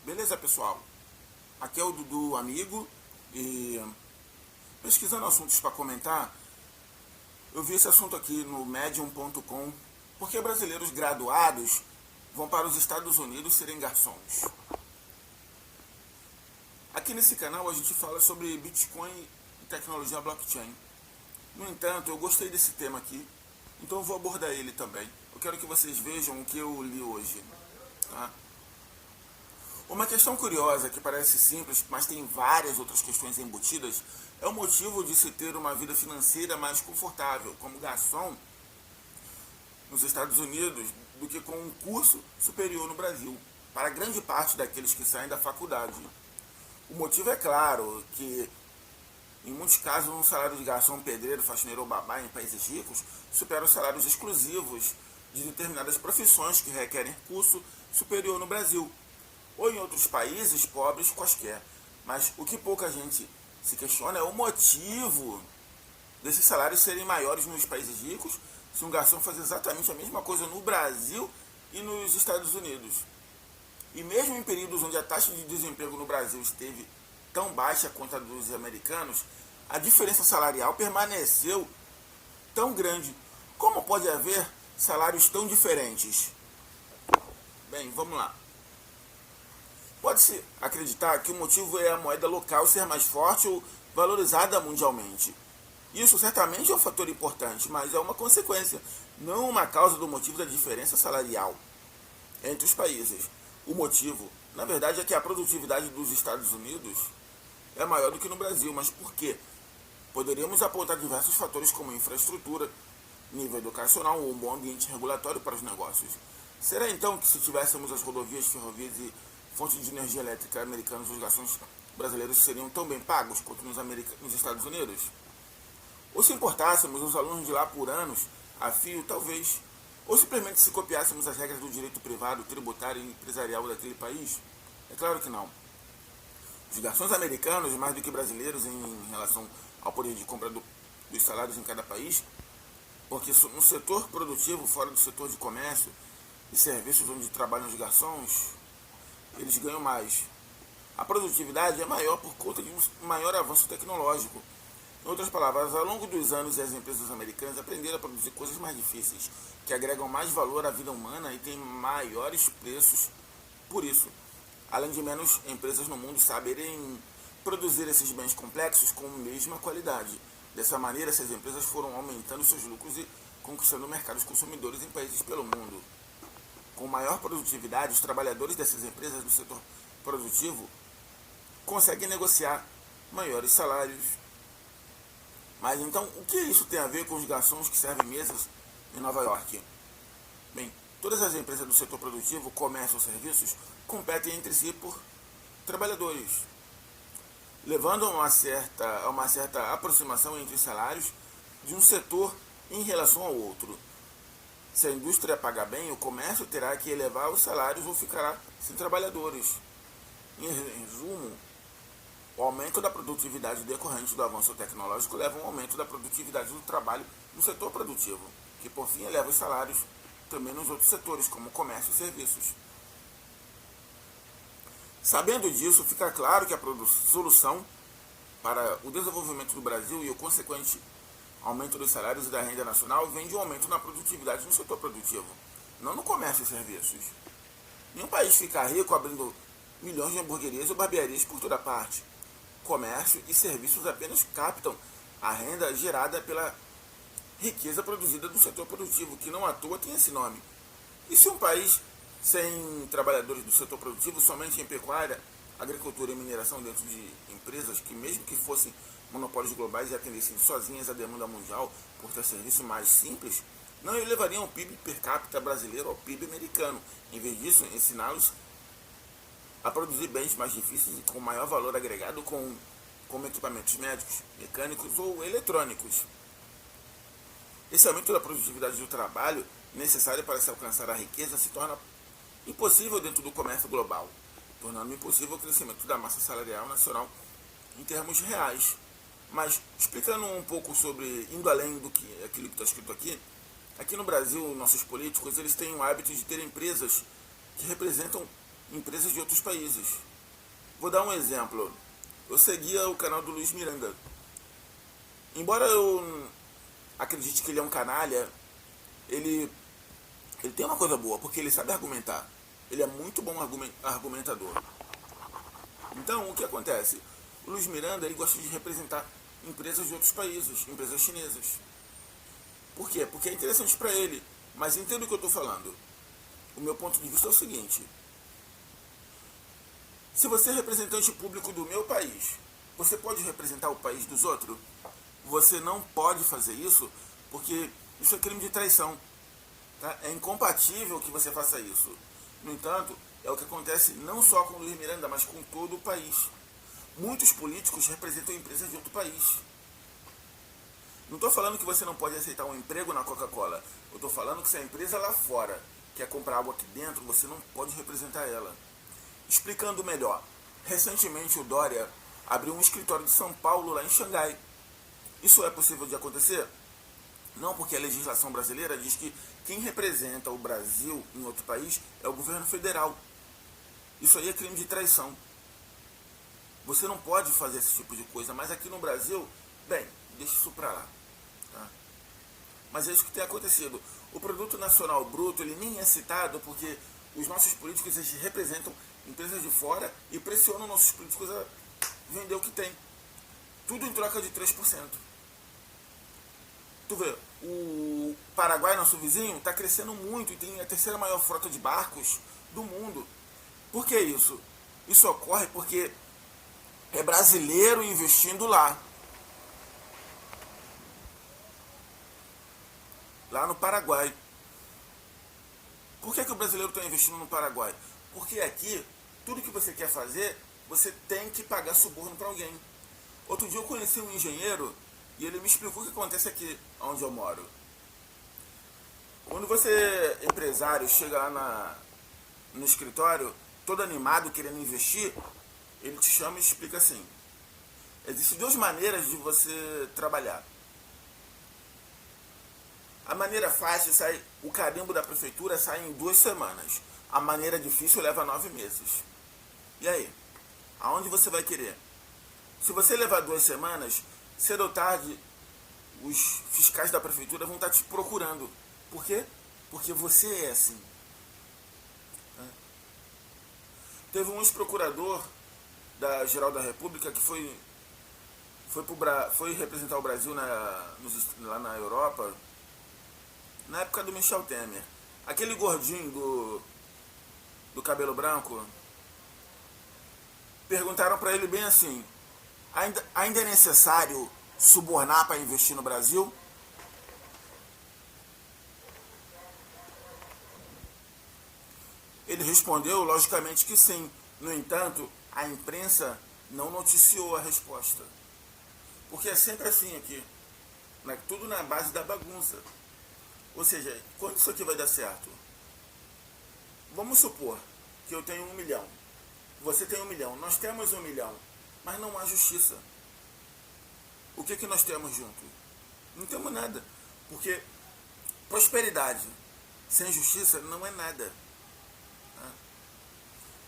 Beleza, pessoal? Aqui é o Dudu Amigo e pesquisando assuntos para comentar, eu vi esse assunto aqui no medium.com. Por que brasileiros graduados vão para os Estados Unidos serem garçons? Aqui nesse canal a gente fala sobre Bitcoin e tecnologia blockchain. No entanto, eu gostei desse tema aqui, então eu vou abordar ele também. Eu quero que vocês vejam o que eu li hoje, tá? Uma questão curiosa que parece simples, mas tem várias outras questões embutidas, é o motivo de se ter uma vida financeira mais confortável como garçom nos Estados Unidos do que com um curso superior no Brasil, para grande parte daqueles que saem da faculdade. O motivo é claro que, em muitos casos, um salário de garçom, pedreiro, faxineiro ou babá em países ricos supera os salários exclusivos de determinadas profissões que requerem curso superior no Brasil, ou em outros países pobres quaisquer. Mas o que pouca gente se questiona é o motivo desses salários serem maiores nos países ricos, se um garçom faz exatamente a mesma coisa no Brasil e nos Estados Unidos. E mesmo em períodos onde a taxa de desemprego no Brasil esteve tão baixa quanto a dos americanos, a diferença salarial permaneceu tão grande. Como pode haver salários tão diferentes? Bem, vamos lá. Pode-se acreditar que o motivo é a moeda local ser mais forte ou valorizada mundialmente. Isso certamente é um fator importante, mas é uma consequência, não uma causa do motivo da diferença salarial entre os países. O motivo, na verdade, é que a produtividade dos Estados Unidos é maior do que no Brasil. Mas por quê? Poderíamos apontar diversos fatores como infraestrutura, nível educacional ou um bom ambiente regulatório para os negócios. Será então que, se tivéssemos as rodovias, ferrovias e fontes de energia elétrica americanas, os garçons brasileiros seriam tão bem pagos quanto nos Estados Unidos? Ou se importássemos os alunos de lá por anos a fio, talvez. Ou simplesmente se copiássemos as regras do direito privado, tributário e empresarial daquele país? É claro que não. Os garçons americanos, mais do que brasileiros em relação ao poder de compra dos salários em cada país, porque no setor produtivo, fora do setor de comércio e serviços onde trabalham os garçons, eles ganham mais. A produtividade é maior por conta de um maior avanço tecnológico. Em outras palavras, ao longo dos anos, as empresas americanas aprenderam a produzir coisas mais difíceis, que agregam mais valor à vida humana e têm maiores preços por isso. Além de menos empresas no mundo saberem produzir esses bens complexos com a mesma qualidade. Dessa maneira, essas empresas foram aumentando seus lucros e conquistando mercados consumidores em países pelo mundo. Com maior produtividade, os trabalhadores dessas empresas do setor produtivo conseguem negociar maiores salários. Mas então, o que isso tem a ver com os garçons que servem mesas em Nova York? Bem, todas as empresas do setor produtivo, comércio ou serviços, competem entre si por trabalhadores, levando a uma certa aproximação entre os salários de um setor em relação ao outro. Se a indústria pagar bem, o comércio terá que elevar os salários ou ficará sem trabalhadores. Em resumo, o aumento da produtividade decorrente do avanço tecnológico leva a um aumento da produtividade do trabalho no setor produtivo, que por fim eleva os salários também nos outros setores, como comércio e serviços. Sabendo disso, fica claro que a solução para o desenvolvimento do Brasil e o consequente aumento dos salários e da renda nacional vem de um aumento na produtividade no setor produtivo, não no comércio e serviços. Nenhum país fica rico abrindo milhões de hamburguerias ou barbearias por toda parte. Comércio e serviços apenas captam a renda gerada pela riqueza produzida do setor produtivo, que não à toa tem esse nome. E se um país sem trabalhadores do setor produtivo, somente em pecuária, agricultura e mineração dentro de empresas que, mesmo que fossem monopólios globais e atendessem sozinhas à demanda mundial por ter serviço mais simples, não elevariam o PIB per capita brasileiro ao PIB americano. Em vez disso, ensiná-los a produzir bens mais difíceis e com maior valor agregado como equipamentos médicos, mecânicos ou eletrônicos. Esse aumento da produtividade do trabalho, necessário para se alcançar a riqueza, se torna impossível dentro do comércio global, tornando impossível o crescimento da massa salarial nacional em termos reais. Mas, explicando um pouco sobre, indo além do que aquilo que está escrito aqui no Brasil, nossos políticos, eles têm o hábito de ter empresas que representam empresas de outros países. Vou dar um exemplo. Eu seguia o canal do Luiz Miranda. Embora eu acredite que ele é um canalha, ele tem uma coisa boa, porque ele sabe argumentar. Ele é muito bom argumentador. Então, o que acontece? O Luiz Miranda, ele gosta de representar empresas de outros países, empresas chinesas. Por quê? Porque é interessante para ele. Mas entenda o que eu estou falando. O meu ponto de vista é o seguinte. Se você é representante público do meu país, você pode representar o país dos outros? Você não pode fazer isso, porque isso é crime de traição. Tá? É incompatível que você faça isso. No entanto, é o que acontece não só com o Luiz Miranda, mas com todo o país. Muitos políticos representam empresas de outro país. Não estou falando que você não pode aceitar um emprego na Coca-Cola. Eu estou falando que se a empresa lá fora quer comprar algo aqui dentro, você não pode representar ela. Explicando melhor, recentemente o Dória abriu um escritório de São Paulo lá em Xangai. Isso é possível de acontecer? Não, porque a legislação brasileira diz que quem representa o Brasil em outro país é o governo federal. Isso aí é crime de traição. Você não pode fazer esse tipo de coisa, mas aqui no Brasil, bem, deixa isso pra lá. Tá? Mas é isso que tem acontecido. O produto nacional bruto, ele nem é citado porque os nossos políticos eles representam empresas de fora e pressionam nossos políticos a vender o que tem. Tudo em troca de 3%. Tu vê, o Paraguai, nosso vizinho, está crescendo muito e tem a terceira maior frota de barcos do mundo. Por que isso? Isso ocorre porque é brasileiro investindo lá. Lá no Paraguai. Por que o brasileiro está investindo no Paraguai? Porque aqui, tudo que você quer fazer, você tem que pagar suborno para alguém. Outro dia eu conheci um engenheiro e ele me explicou o que acontece aqui onde eu moro. Quando você, empresário, chega lá no escritório, todo animado, querendo investir, ele te chama e explica assim. Existem duas maneiras de você trabalhar. A maneira fácil, o carimbo da prefeitura sai em 2 semanas. A maneira difícil leva 9 meses. E aí? Aonde você vai querer? Se você levar 2 semanas, cedo ou tarde, os fiscais da prefeitura vão estar te procurando. Por quê? Porque você é assim. Teve um ex-procurador da Geral da República que foi representar o Brasil lá na Europa, na época do Michel Temer. Aquele gordinho do cabelo branco, perguntaram para ele bem assim, ainda é necessário subornar para investir no Brasil? Ele respondeu, logicamente, que sim. No entanto, a imprensa não noticiou a resposta. Porque é sempre assim aqui. Tudo na base da bagunça. Ou seja, quando isso aqui vai dar certo? Vamos supor que eu tenho 1 milhão. Você tem 1 milhão. Nós temos 1 milhão. Mas não há justiça. O que nós temos junto? Não temos nada. Porque prosperidade sem justiça não é nada.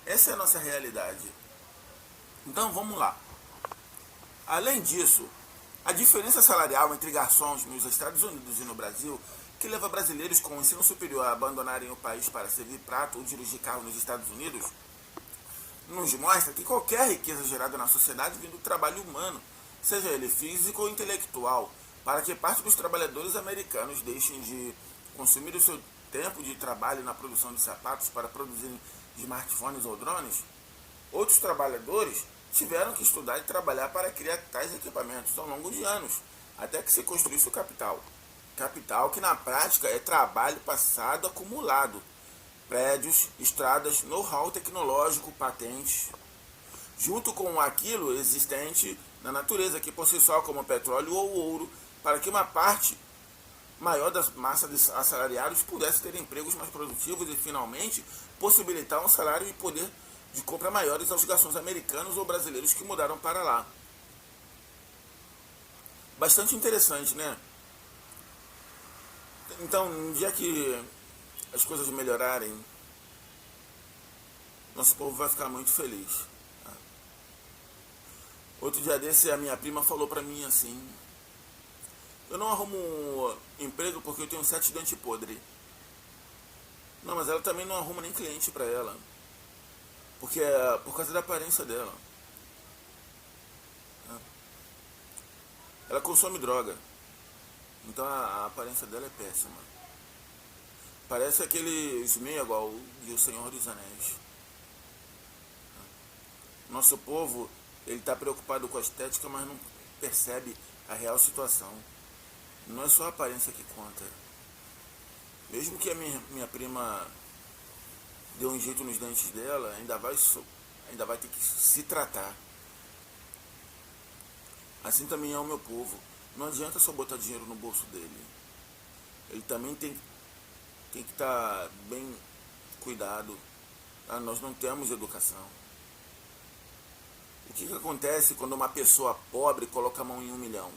Essa é a nossa realidade. Então vamos lá. Além disso, a diferença salarial entre garçons nos Estados Unidos e no Brasil, que leva brasileiros com ensino superior a abandonarem o país para servir prato ou dirigir carro nos Estados Unidos, nos mostra que qualquer riqueza gerada na sociedade vem do trabalho humano, seja ele físico ou intelectual, para que parte dos trabalhadores americanos deixem de consumir o seu tempo de trabalho na produção de sapatos para produzir smartphones ou drones, outros trabalhadores tiveram que estudar e trabalhar para criar tais equipamentos ao longo de anos, até que se construísse o capital. Capital que na prática é trabalho passado acumulado, prédios, estradas, know-how tecnológico, patentes, junto com aquilo existente na natureza, que por si só, como petróleo ou ouro, para que uma parte maior da massa de assalariados pudesse ter empregos mais produtivos e, finalmente, possibilitar um salário e poder de compra maiores aos garçons americanos ou brasileiros que mudaram para lá. Bastante interessante, né? Então, no dia que as coisas melhorarem, nosso povo vai ficar muito feliz. Outro dia desse, a minha prima falou pra mim assim: eu não arrumo um emprego porque eu tenho 7 dentes podres. Não, mas ela também não arruma nem cliente pra ela, porque é por causa da aparência dela. Ela consome droga, então a aparência dela é péssima. Parece aquele Sméagol e o Senhor dos Anéis. Nosso povo, ele está preocupado com a estética, mas não percebe a real situação. Não é só a aparência que conta. Mesmo que a minha prima dê um jeito nos dentes dela, ainda vai ter que se tratar. Assim também é o meu povo. Não adianta só botar dinheiro no bolso dele. Ele também tem que estar bem cuidado. Nós não temos educação. O que acontece quando uma pessoa pobre coloca a mão em 1 milhão?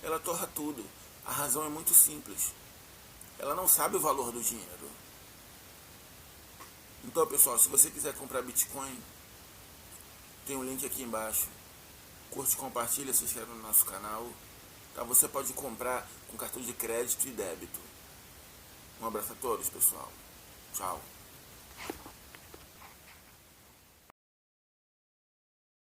Ela torra tudo. A razão é muito simples. Ela não sabe o valor do dinheiro. Então, pessoal, se você quiser comprar Bitcoin, tem um link aqui embaixo. Curte, compartilha, se inscreve no nosso canal. Tá? Você pode comprar com cartão de crédito e débito. Um abraço a todos, pessoal. Tchau.